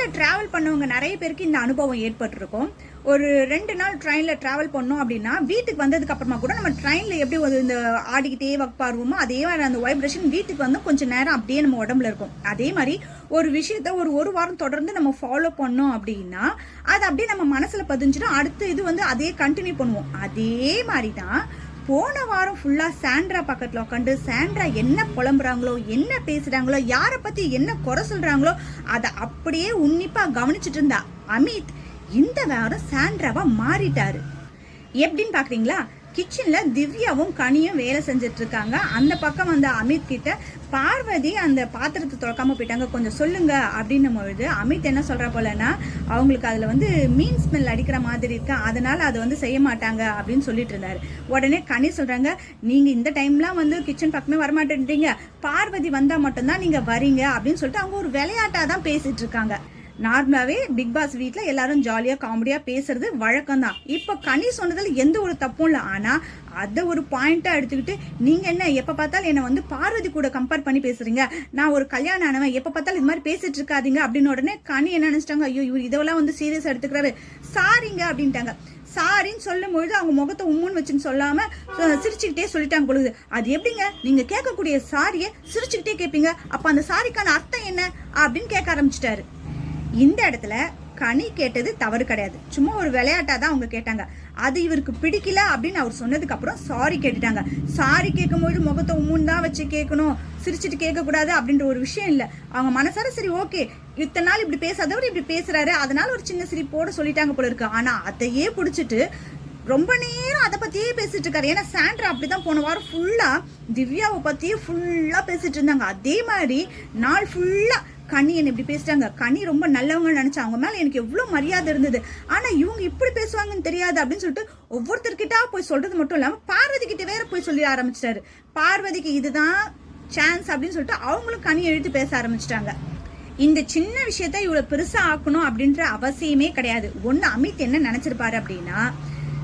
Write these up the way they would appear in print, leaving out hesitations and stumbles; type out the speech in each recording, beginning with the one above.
ட்ரெயினில் ட்ராவல் பண்ணவங்க நிறைய பேருக்கு இந்த அனுபவம் ஏற்பட்டிருக்கும். ஒரு 2 நாள் ட்ரெயினில் ட்ராவல் பண்ணோம் அப்படின்னா வீட்டுக்கு வந்ததுக்கு அப்புறமா கூட நம்ம ட்ரெயினில் எப்படி ஒரு இந்த ஆடிக்கிட்டே உட்காருவோமோ அதே மாதிரி அந்த வைப்ரேஷன் வீட்டுக்கு வந்து கொஞ்சம் நேரம் அப்படியே நம்ம உடம்புல இருக்கும். அதே மாதிரி ஒரு விஷயத்த ஒரு வாரம் தொடர்ந்து நம்ம ஃபாலோ பண்ணோம் அப்படின்னா அது அப்படியே நம்ம மனசில் பதிஞ்சுன்னா அடுத்து இது வந்து அதே கண்டினியூ பண்ணுவோம். அதே மாதிரி தான் போன வாரம் ஃபுல்லா சாண்ட்ரா பக்கத்துல உட்காந்து சாண்ட்ரா என்ன புலம்புறாங்களோ, என்ன பேசுறாங்களோ, யாரை பத்தி என்ன குறை சொல்றாங்களோ அதை அப்படியே உன்னிப்பா கவனிச்சுட்டு இருந்தா அமித் இந்த வாரம் சாண்ட்ராவா மாறிட்டாரு. எப்படின்னு பாக்குறீங்களா? கிச்சன்ல திவ்யாவும் கனியும் வேலை செஞ்சுட்டு இருக்காங்க. அந்த பக்கம் வந்து அமித் கிட்ட பார்வதி அந்த பாத்திரத்தை திறக்காம போயிட்டாங்க, கொஞ்சம் சொல்லுங்க அப்படின்னும் பொழுது அமித் என்ன சொல்ற போலன்னா அவங்களுக்கு அதுல வந்து மீன் ஸ்மெல் அடிக்கிற மாதிரி இருக்கு, அதனால அதை வந்து செய்ய மாட்டாங்க அப்படின்னு சொல்லிட்டு இருந்தாரு. உடனே கனி சொல்றாங்க, நீங்க இந்த டைம்லாம் வந்து கிச்சன் பக்கமே வரமாட்டேன்றீங்க, பார்வதி வந்தா மட்டும்தான் நீங்க வரீங்க அப்படின்னு சொல்லிட்டு அவங்க ஒரு விளையாட்டா தான் பேசிட்டு இருக்காங்க. நார்மலாவே பிக் பாஸ் வீட்ல எல்லாரும் ஜாலியா காமெடியா பேசுறது வழக்கம் தான். இப்ப கனி சொன்னதுல எந்த ஒரு தப்பும் இல்லை. ஆனா அதை ஒரு பாயிண்டா எடுத்துக்கிட்டு நீங்க என்ன எப்ப பார்த்தாலும் என்ன வந்து பார்வதி கூட கம்பேர் பண்ணி பேசுறீங்க, நான் ஒரு கல்யாணம் ஆனவன், எப்ப பார்த்தாலும் இது மாதிரி பேசிட்டு இருக்காதீங்க அப்படின்னு உடனே கனி என்ன நினைச்சிட்டாங்க, ஐயோ இவர் இதெல்லாம் வந்து சீரியஸா எடுத்துக்கிறாரு, சாரிங்க அப்படின்ட்டாங்க. சாரின்னு சொல்லும் பொழுது அவங்க முகத்தை உம்முன்னு வச்சுன்னு சொல்லாம சிரிச்சுக்கிட்டே சொல்லிட்டாங்க பொழுது. அது எப்படிங்க நீங்க கேட்கக்கூடிய சாரியை சிரிச்சுக்கிட்டே கேட்பீங்க, அப்ப அந்த சாரிக்கான அர்த்தம் என்ன அப்படின்னு கேட்க ஆரம்பிச்சிட்டாரு. இந்த இடத்துல கனி கேட்டது தவறு கிடையாது, சும்மா ஒரு விளையாட்டா தான் அவங்க கேட்டாங்க. அது இவருக்கு பிடிக்கல அப்படின்னு அவர் சொன்னதுக்கு அப்புறம் சாரி கேட்டுட்டாங்க. சாரி கேட்கும்போது முகத்தை உம்முன்னு தான் வச்சு கேட்கணும், சிரிச்சுட்டு கேட்க கூடாது அப்படின்ற ஒரு விஷயம் இல்லை. அவங்க மனசார சரி ஓகே இத்தனை நாள் இப்படி பேசாதவர் இப்படி பேசுறாரு அதனால ஒரு சின்ன சிரிப்போட சொல்லிட்டாங்க போல இருக்கு. ஆனா அதையே பிடிச்சிட்டு ரொம்ப நேரம் அதை பத்தியே பேசிட்டு இருக்காரு. ஏன்னா சாண்ட்ரா அப்படிதான் போன வாரம் ஃபுல்லா திவ்யாவை பத்தியே ஃபுல்லா பேசிட்டு இருந்தாங்க. அதே மாதிரி நாள் ஃபுல்லா கனி என்ன இப்படி பேசிட்டாங்க, கனி ரொம்ப நல்லவங்க நினைச்சா, அவங்க மேல எனக்கு எவ்வளவு மரியாதை இருந்தது, ஆனா இவங்க இப்படி பேசுவாங்கன்னு தெரியாது அப்படின்னு சொல்லிட்டு ஒவ்வொருத்தர்கிட்ட போய் சொல்றது மட்டும் இல்லாம பார்வதி கிட்ட வேற போய் சொல்லி ஆரம்பிச்சிட்டாரு. பார்வதிக்கு இதுதான் சான்ஸ் அப்படின்னு சொல்லிட்டு அவங்களும் கனி எழுத்து பேச ஆரம்பிச்சிட்டாங்க. இந்த சின்ன விஷயத்த இவ்வளவு பெருசா ஆக்கணும் அப்படின்ற அவசியமே கிடையாது. ஒண்ணு அமித் என்ன நினைச்சிருப்பாரு அப்படின்னா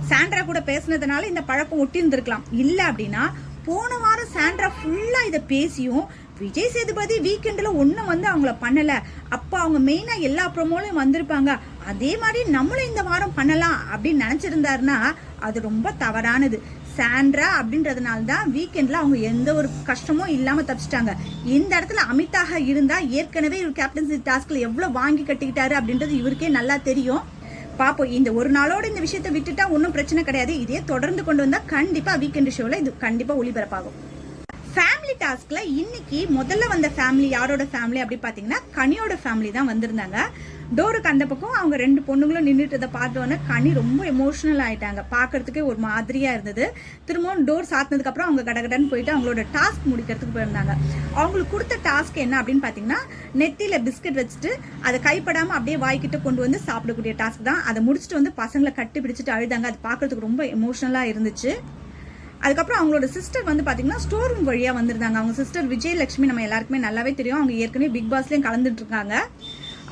சாண்ட்ரா கூட பேசினதுனால இந்த பழக்கம் ஒட்டி இருந்திருக்கலாம். இல்ல அப்படின்னா போன வாரம் சாண்ட்ரா ஃபுல்லா இதை பேசியும் விஜய் சேதுபதி வீக்கெண்ட்ல ஒன்னும் வந்து அவங்கள பண்ணல, அப்ப அவங்க மெயினா எல்லா ப்ரோமோலையும் வந்திருப்பாங்க, அதே மாதிரி நம்மளும் இந்த வாரம் பண்ணலாம் அப்படின்னு நினைச்சிருந்தாருன்னா அது ரொம்ப தவறானது. சாண்ட்ரா அப்படின்றதுனால தான் வீக்கெண்ட்ல அவங்க எந்த ஒரு கஷ்டமும் இல்லாம தப்பிச்சிட்டாங்க. இந்த இடத்துல அமிதாக இருந்தா ஏற்கனவே இவர் கேப்டன்சி டாஸ்க்ல எவ்வளவு வாங்கி கட்டிக்கிட்டாரு அப்படின்றது இவருக்கே நல்லா தெரியும். பாப்போம், இந்த ஒரு நாளோட இந்த விஷயத்த விட்டுட்டா ஒன்றும் பிரச்சனை கிடையாது. இதே தொடர்ந்து கொண்டு வந்தா கண்டிப்பா வீக்கெண்ட் ஷோல இது கண்டிப்பா ஒளிபரப்பாகும். ஃபேமிலி டாஸ்க்ல இன்னைக்கு முதல்ல வந்த ஃபேமிலி யாரோட ஃபேமிலி அப்படி பாத்தீங்கன்னா கனியோட ஃபேமிலி தான் வந்திருந்தாங்க. டோருக்கு அந்த பக்கம் அவங்க 2 பொண்ணுங்களும் நின்றுட்டு பார்த்தோன்னே கனி ரொம்ப எமோஷனல் ஆயிட்டாங்க. பாக்குறதுக்கு ஒரு மாதிரியா இருந்தது. திரும்பவும் டோர் சாத்தினதுக்கு அப்புறம் அவங்க கடகடன்னு போயிட்டு அவங்களோட டாஸ்க் முடிக்கிறதுக்கு போயிருந்தாங்க. அவங்களுக்கு கொடுத்த டாஸ்க் என்ன அப்படின்னு பாத்தீங்கன்னா நெத்தியில பிஸ்கட் வச்சுட்டு அதை கைப்படாம அப்படியே வாய்க்கிட்ட கொண்டு வந்து சாப்பிடக்கூடிய டாஸ்க் தான். அதை முடிச்சுட்டு வந்து பசங்களை கட்டி பிடிச்சிட்டு அழுதாங்க. அது பாக்குறதுக்கு ரொம்ப எமோஷனலா இருந்துச்சு. அதுக்கப்புறம் அவங்களோட சிஸ்டர் வந்து பாத்தீங்கன்னா ஸ்டோர் ரூம் வழியா வந்திருந்தாங்க. அவங்க சிஸ்டர் விஜயலட்சுமி நம்ம எல்லாருக்குமே நல்லாவே தெரியும். அவங்க ஏற்கனவே பிக் பாஸ்லயும் கலந்துட்டு இருக்காங்க.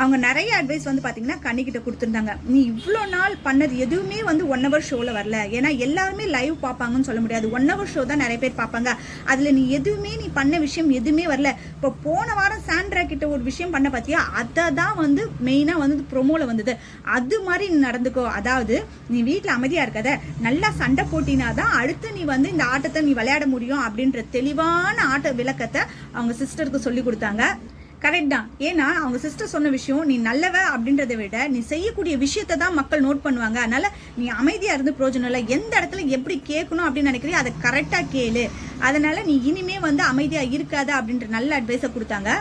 அவங்க நிறைய அட்வைஸ் வந்து பாத்தீங்கன்னா கனிக்கிட்ட கொடுத்துருந்தாங்க. நீ இவ்வளோ நாள் பண்ணது எதுவுமே வந்து 1 hour ஷோல வரல, ஏன்னா எல்லாருமே லைவ் பார்ப்பாங்கன்னு சொல்ல முடியாது, 1 hour ஷோ தான் நிறைய பேர் பார்ப்பாங்க, அதுல நீ எதுவுமே நீ பண்ண விஷயம் எதுவுமே வரல. இப்போ போன வாரம் சாண்ட்ரா கிட்ட ஒரு விஷயம் பண்ண பாத்தியா, அதை தான் வந்து மெயினா வந்து ப்ரோமோல வந்தது, அது மாதிரி நீ நடந்துக்கோ. அதாவது நீ வீட்டுல அமைதியா இருக்காத, நல்லா சண்டை போட்டினாதான் அடுத்து நீ வந்து இந்த ஆட்டத்தை நீ விளையாட முடியும் அப்படின்ற தெளிவான ஆட்ட விளக்கத்தை அவங்க சிஸ்டருக்கு சொல்லி கொடுத்தாங்க. கரெக்ட் தான். ஏன்னா அவங்க சிஸ்டர் சொன்ன விஷயம் நீ நல்லவ அப்படின்றத விட நீ செய்யக்கூடிய விஷயத்தை தான் மக்கள் நோட் பண்ணுவாங்க. அதனால நீ அமைதியா இருந்து பிரயோஜனம் இல்லை, எந்த இடத்துல எப்படி கேட்கணும் அப்படின்னு நினைக்கிறீ அதை கரெக்டா கேளு, அதனால நீ இனிமே வந்து அமைதியா இருக்காத அப்படின்ற நல்ல அட்வைஸை கொடுத்தாங்க.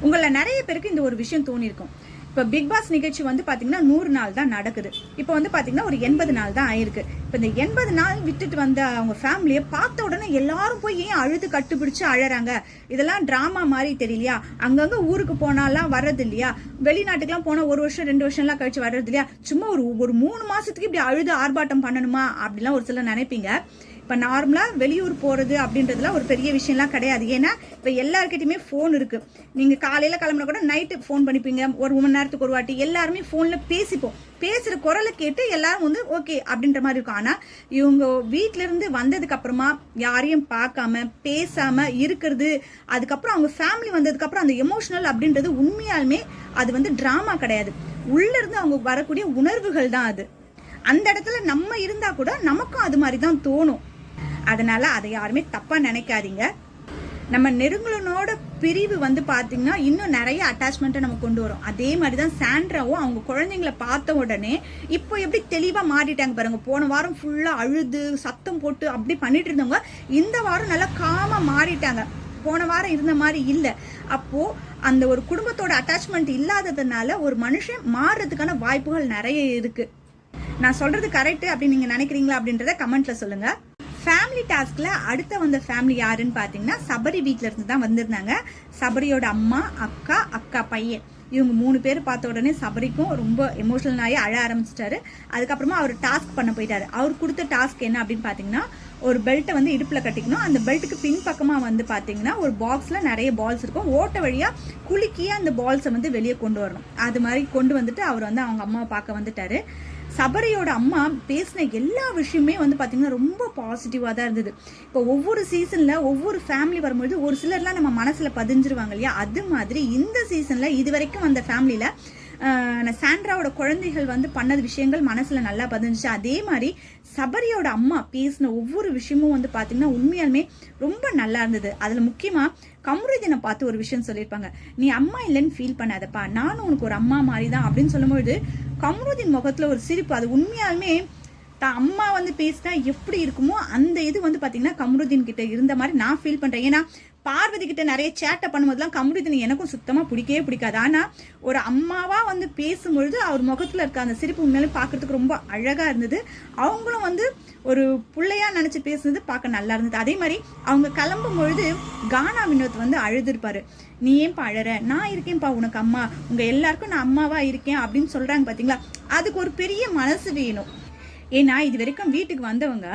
உங்களை நிறைய பேருக்கு இந்த ஒரு விஷயம் தோணிருக்கும். இப்போ பிக் பாஸ் நிகழ்ச்சி வந்து பாத்தீங்கன்னா 100 நாள் தான் நடக்குது. இப்போ வந்து பாத்தீங்கன்னா ஒரு 80 நாள் தான் ஆயிருக்கு. இப்போ இந்த 80 நாள் விட்டுட்டு வந்த அவங்க ஃபேமிலியை பார்த்த உடனே எல்லாரும் போய் ஏன் அழுது கட்டுப்பிடிச்சு அழறாங்க? இதெல்லாம் டிராமா மாதிரி தெரியலையா? அங்கங்க ஊருக்கு போனாலாம் வர்றது இல்லையா? வெளிநாட்டுக்குலாம் போனா 1 வருஷம் 2 வருஷம்லாம் கழிச்சு வர்றது இல்லையா? சும்மா ஒரு 3 மாசத்துக்கு இப்படி அழுது ஆர்ப்பாட்டம் பண்ணணுமா அப்படிலாம் ஒரு சிலர் நினைப்பீங்க. இப்போ நார்மலாக வெளியூர் போகிறது அப்படின்றதுலாம் ஒரு பெரிய விஷயம்லாம் கிடையாது. ஏன்னா இப்போ எல்லாருக்கிட்டையுமே ஃபோன் இருக்குது. நீங்கள் காலையில் கிளம்புனா கூட நைட்டு ஃபோன் பண்ணிப்பீங்க, ஒரு மணி நேரத்துக்கு ஒரு வாட்டி எல்லாருமே ஃபோனில் பேசிப்போம். பேசுகிற குரலை கேட்டு எல்லாரும் வந்து ஓகே அப்படின்ற மாதிரி இருக்கும். ஆனால் இவங்க வீட்டிலேருந்து வந்ததுக்கு அப்புறமா யாரையும் பார்க்காம பேசாமல் இருக்கிறது, அதுக்கப்புறம் அவங்க ஃபேமிலி வந்ததுக்கப்புறம் அந்த எமோஷனல் அப்படின்றது உண்மையாலுமே அது வந்து ட்ராமா கிடையாது. உள்ளேருந்து அவங்க வரக்கூடிய உணர்வுகள் தான் அது. அந்த இடத்துல நம்ம இருந்தா கூட நமக்கும் அது மாதிரி தான் தோணும். அதனால அதை யாருமே தப்பா நினைக்காதீங்க. நம்ம நெருங்கலனோட பிரிவு வந்து பாத்தீங்கன்னா இன்னும் நிறைய அட்டாச்மெண்ட்டை நம்ம கொண்டு வரும். அதே மாதிரிதான் சாண்ட்ராவும் அவங்க குழந்தைங்களை பார்த்த உடனே இப்போ எப்படி தெளிவா மாறிட்டாங்க பாருங்க. போன வாரம் ஃபுல்லா அழுது சத்தம் போட்டு அப்படி பண்ணிட்டு இருந்தவங்க இந்த வாரம் நல்லா காமா மாறிட்டாங்க. போன வாரம் இருந்த மாதிரி இல்லை. அப்போ அந்த ஒரு குடும்பத்தோட அட்டாச்மெண்ட் இல்லாததுனால ஒரு மனுஷன் மாறுறதுக்கான வாய்ப்புகள் நிறைய இருக்கு. நான் சொல்றது கரெக்ட் அப்படின்னு நீங்க நினைக்கிறீங்களா அப்படின்றத கமெண்ட்ல சொல்லுங்க. ஃபேமிலி டாஸ்க்ல அடுத்த வந்த ஃபேமிலி யாருன்னு பாத்தீங்கன்னா சபரி வீட்ல இருந்து தான் வந்திருந்தாங்க. சபரியோட அம்மா, அக்கா, அக்கா பையன், இவங்க 3 பேர் பார்த்த உடனே சபரிக்கும் ரொம்ப எமோஷனல் ஆகி அழ ஆரம்பிச்சிட்டாரு. அதுக்கப்புறமா அவர் டாஸ்க் பண்ண போயிட்டாரு. அவர் கொடுத்த டாஸ்க் என்ன அப்படின்னு பாத்தீங்கன்னா ஒரு பெல்ட்டை வந்து இடுப்புல கட்டிக்கணும். அந்த பெல்ட்டுக்கு பின் பக்கமா வந்து பாத்தீங்கன்னா ஒரு பாக்ஸ்ல நிறைய பால்ஸ் இருக்கும். ஓட்ட வழியா குலுக்கிய அந்த பால்ஸை வந்து வெளியே கொண்டு வரணும். அது மாதிரி கொண்டு வந்துட்டு அவர் வந்து அவங்க அம்மாவை பார்க்க வந்துட்டாரு. சபரியோட அம்மா பேசின எல்லா விஷயமே வந்து பார்த்தீங்கன்னா ரொம்ப பாசிட்டிவாக தான் இருந்தது. இப்போ ஒவ்வொரு சீசனில் ஒவ்வொரு ஃபேமிலி வரும்பொழுது ஒரு சிலர்லாம் நம்ம மனசில் பதிஞ்சிருவாங்க இல்லையா, அது மாதிரி இந்த சீசனில் இது வரைக்கும் அந்த ஃபேமிலியில் சாண்ட்ராவோட குழந்தைகள் வந்து பண்ணது விஷயங்கள் மனசில் நல்லா பதிஞ்சிச்சு. அதே மாதிரி சபரியோட அம்மா பேசின ஒவ்வொரு விஷயமும் வந்து பார்த்தீங்கன்னா உண்மையாலுமே ரொம்ப நல்லா இருந்தது. அதில் முக்கியமாக கமருதீனை பார்த்து ஒரு விஷயம் சொல்லியிருப்பாங்க, நீ அம்மா இல்லைன்னு ஃபீல் பண்ணாதப்பா, நானும் உனக்கு ஒரு அம்மா மாதிரி தான் அப்படின்னு சொல்லும்பொழுது கமருதீன் முகத்தில் ஒரு சிரிப்பு. அது உண்மையாலுமே தான் அம்மா வந்து பேசினா எப்படி இருக்குமோ அந்த இது வந்து பார்த்தீங்கன்னா கமருதீன் கிட்ட இருந்த மாதிரி நான் ஃபீல் பண்ணுறேன். ஏன்னா பார்வதி கிட்ட நிறைய சேட்டை பண்ணும்போதுலாம் கமருதீன் எனக்கும் சுத்தமாக பிடிக்கவே பிடிக்காது. ஆனால் ஒரு அம்மாவா வந்து பேசும்பொழுது அவர் முகத்தில் இருக்க அந்த சிரிப்பு உண்மையிலே பார்க்கறதுக்கு ரொம்ப அழகாக இருந்தது. அவங்களும் வந்து ஒரு பிள்ளையா நினச்சி பேசுனது பார்க்க நல்லா இருந்தது. அதே மாதிரி அவங்க கிளம்பும் பொழுது கானா வினோத் வந்து அழுதுருப்பாரு, நீ ஏன்பா அழற, நான் இருக்கேன்ப்பா உனக்கு அம்மா, உங்க எல்லாருக்கும் நான் அம்மாவா இருக்கேன் அப்படின்னு சொல்றாங்க பாத்தீங்களா. அதுக்கு ஒரு பெரிய மனசு வேணும். ஏன்னா இது வரைக்கும் வீட்டுக்கு வந்தவங்க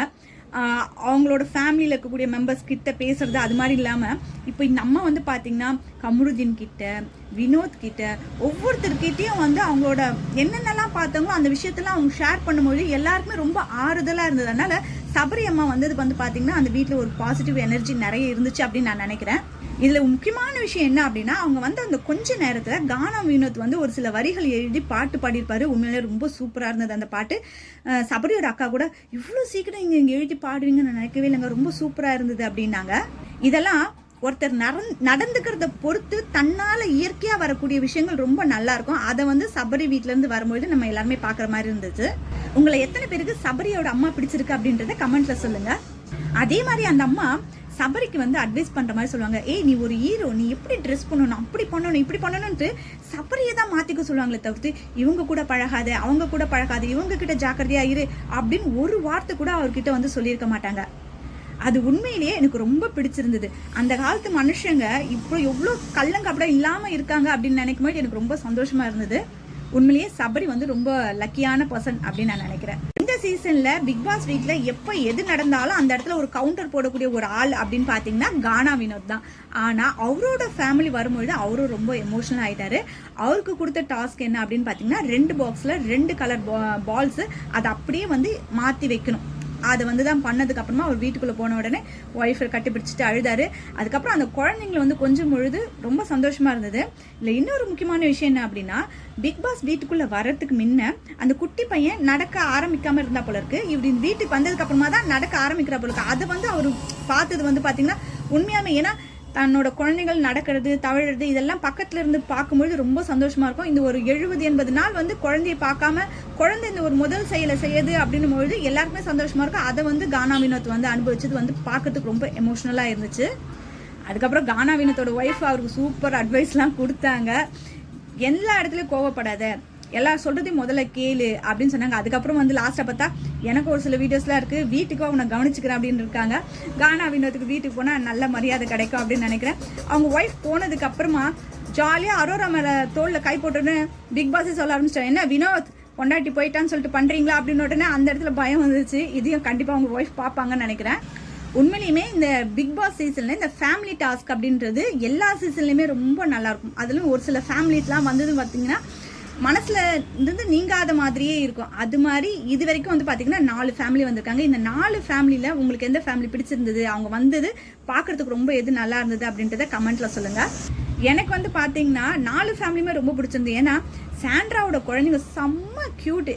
அவங்களோட ஃபேமிலியில் இருக்கக்கூடிய மெம்பர்ஸ் கிட்ட பேசுறது அது மாதிரி இல்லாமல் இப்போ இந்த அம்மா வந்து பார்த்தீங்கன்னா கமருதீன் கிட்ட, வினோத் கிட்ட, ஒவ்வொருத்தர்கிட்டையும் வந்து அவங்களோட என்னென்னலாம் பார்த்தாங்களோ அந்த விஷயத்தெல்லாம் அவங்க ஷேர் பண்ணும்போது எல்லாருக்குமே ரொம்ப ஆறுதலாக இருந்தது. அதனால சபரி அம்மா வந்ததுக்கு வந்து பார்த்தீங்கன்னா அந்த வீட்டில் ஒரு பாசிட்டிவ் எனர்ஜி நிறைய இருந்துச்சு அப்படின்னு நான் நினைக்கிறேன். இதில் முக்கியமான விஷயம் என்ன அப்படின்னா அவங்க வந்து அந்த கொஞ்ச நேரத்தில் கானா வினோத் வந்து ஒரு சில வரிகள் எழுதி பாட்டு பாடியிருப்பாரு. உண்மையிலே ரொம்ப சூப்பராக இருந்தது அந்த பாட்டு. சபரியோட அக்கா கூட இவ்வளோ சீக்கிரம் இங்கே எழுதி பாடுவீங்கன்னு நான் நினைக்கவே இல்லைங்க, ரொம்ப சூப்பராக இருந்தது அப்படின்னாங்க. இதெல்லாம் ஒருத்தர் நடந்துக்கிறத பொறுத்து தன்னால் இயற்கையாக வரக்கூடிய விஷயங்கள் ரொம்ப நல்லா இருக்கும். அதை வந்து சபரி வீட்டிலேருந்து வரும்பொழுது நம்ம எல்லாருமே பார்க்குற மாதிரி இருந்துச்சு. உங்களை எத்தனை பேருக்கு சபரியோட அம்மா பிடிச்சிருக்கு அப்படின்றத கமெண்ட்ல சொல்லுங்க. அதே மாதிரி அந்த அம்மா சபரிக்கு வந்து அட்வைஸ் பண்ற மாதிரி சொல்லுவாங்க, ஏய் நீ ஒரு ஹீரோ, நீ எப்படி ட்ரெஸ் பண்ணணும், அப்படி பண்ணணும், இப்படி பண்ணணும்ட்டு சபரியை தான் மாத்திக்க சொல்லுவாங்களே தவிர்த்து இவங்க கூட பழகாத, அவங்க கூட பழகாது, இவங்க கிட்ட ஜாக்கிரதையா இரு அப்படின்னு ஒரு வார்த்தை கூட அவர்கிட்ட வந்து சொல்லியிருக்க மாட்டாங்க. அது உண்மையிலேயே எனக்கு ரொம்ப பிடிச்சிருந்தது. அந்த காலத்து மனுஷங்க இப்போ எவ்வளோ கள்ளங்கப்படம் இல்லாம இருக்காங்க அப்படின்னு நினைக்கும் போது எனக்கு ரொம்ப சந்தோஷமா இருந்தது. உண்மையிலேயே சபரி வந்து ரொம்ப லக்கியான பர்சன் அப்படின்னு நான் நினைக்கிறேன். இந்த சீசன்ல பிக் பாஸ் வீட்ல எப்ப எது நடந்தாலும் அந்த இடத்துல ஒரு கவுண்டர் போடக்கூடிய ஒரு ஆள் அப்படின்னு பாத்தீங்கன்னா கானா வினோத் தான். ஆனா அவரோட ஃபேமிலி வரும்பொழுது அவரும் ரொம்ப எமோஷனல் ஆயிட்டாரு. அவருக்கு கொடுத்த டாஸ்க் என்ன அப்படின்னு பாத்தீங்கன்னா 2 பாக்ஸ்ல 2 கலர் பால்ஸ் அதை அப்படியே வந்து மாத்தி வைக்கணும். அதை வந்து தான் பண்ணதுக்கு அப்புறமா அவர் வீட்டுக்குள்ள போன உடனே ஒய்ஃபை கட்டி பிடிச்சிட்டு அழுதாரு. அதுக்கப்புறம் அந்த குழந்தைங்களை வந்து கொஞ்சம் பொழுது ரொம்ப சந்தோஷமா இருந்தது. இல்லை இன்னொரு முக்கியமான விஷயம் என்ன அப்படின்னா பிக் பாஸ் வீட்டுக்குள்ள வர்றதுக்கு முன்ன அந்த குட்டி பையன் நடக்க ஆரம்பிக்காம இருந்தா போல இருக்கு. இப்படி வீட்டுக்கு வந்ததுக்கு அப்புறமா தான் நடக்க ஆரம்பிக்கிற போல இருக்கு. அதை வந்து அவர் பார்த்தது வந்து பாத்தீங்கன்னா உண்மையாமே, ஏன்னா தன்னோட குழந்தைகள் நடக்கிறது, தவழுறது இதெல்லாம் பக்கத்துல இருந்து பார்க்கும்பொழுது ரொம்ப சந்தோஷமா இருக்கும். இந்த ஒரு 70-80 நாள் வந்து குழந்தைய பார்க்காம குழந்தை இந்த ஒரு முதல் செயலை செய்யுது அப்படின்னும் பொழுது எல்லாருக்குமே சந்தோஷமா இருக்கும். அதை வந்து கானா வினோத் வந்து அனுபவிச்சது வந்து பார்க்கறதுக்கு ரொம்ப எமோஷனலா இருந்துச்சு. அதுக்கப்புறம் கானா வினோத்தோட ஒய்ஃப் அவருக்கு சூப்பர் அட்வைஸ்லாம் கொடுத்தாங்க. எல்லா இடத்துலயும் கோவப்படாத, எல்லாரும் சொல்றதையும் முதல்ல கேளு அப்படின்னு சொன்னாங்க. அதுக்கப்புறம் வந்து லாஸ்ட்டை பார்த்தா எனக்கு ஒரு சில வீடியோஸ்லாம் இருக்கு, வீட்டுக்கோ அவனை கவனிச்சுக்கிறேன் அப்படின்னு இருக்காங்க. கானா வினோத்துக்கு வீட்டுக்கு போனால் நல்ல மரியாதை கிடைக்கும் அப்படின்னு நினைக்கிறேன். அவங்க ஒய்ஃப் போனதுக்கு அப்புறமா ஜாலியாக அரோரா மேலே தோளில் கை போட்டுன்னு பிக் பாஸே சொல்ல ஆரம்பிச்சிட்டேன், என்ன வினோத் பொண்டாட்டி போயிட்டான்னு சொல்லிட்டு பண்றீங்களா அப்படின்னு உடனே அந்த இடத்துல பயம் வந்துச்சு. இதையும் கண்டிப்பா உங்க ஒய்ஃப் பார்ப்பாங்கன்னு நினைக்கிறேன். உண்மையிலுமே இந்த பிக் பாஸ் சீசன்ல இந்த ஃபேமிலி டாஸ்க் அப்படின்றது எல்லா சீசன்லயுமே ரொம்ப நல்லா இருக்கும். அதுலயும் ஒரு சில ஃபேமிலிஸ்லாம் வந்தது பார்த்தீங்கன்னா மனசுல இருந்து நீங்காத மாதிரியே இருக்கும். அது மாதிரி இது வரைக்கும் வந்து பாத்தீங்கன்னா 4 ஃபேமிலி வந்திருக்காங்க. இந்த 4 ஃபேமிலியில உங்களுக்கு எந்த ஃபேமிலி பிடிச்சிருந்தது, அவங்க வந்தது பாக்குறதுக்கு ரொம்ப எது நல்லா இருந்தது அப்படின்றத கமெண்ட்ல சொல்லுங்க. எனக்கு வந்து பாத்தீங்கன்னா 4 ஃபேமிலியுமே ரொம்ப பிடிச்சிருந்தது. ஏன்னா சாண்ட்ராவோட குழந்தைங்க செம்ம கியூட்.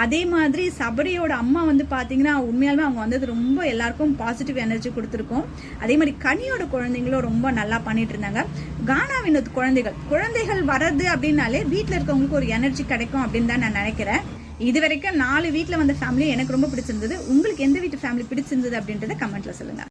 அதே மாதிரி சபரியோட அம்மா வந்து பாத்தீங்கன்னா உண்மையாலுமே அவங்க வந்தது ரொம்ப எல்லாருக்கும் பாசிட்டிவ் எனர்ஜி கொடுத்துருக்கோம். அதே மாதிரி கனியோட குழந்தைங்களும் ரொம்ப நல்லா பண்ணிட்டு இருந்தாங்க. கானா வினோத் குழந்தைகள் வர்றது அப்படின்னாலே வீட்டில் இருக்கவங்களுக்கு ஒரு எனர்ஜி கிடைக்கும் அப்படின்னு தான் நான் நினைக்கிறேன். இது வரைக்கும் 4 வீட்டில் வந்த ஃபேமிலி எனக்கு ரொம்ப பிடிச்சிருந்தது. உங்களுக்கு எந்த வீட்டு ஃபேமிலி பிடிச்சிருந்தது அப்படின்றத கமெண்ட்ல சொல்லுங்க.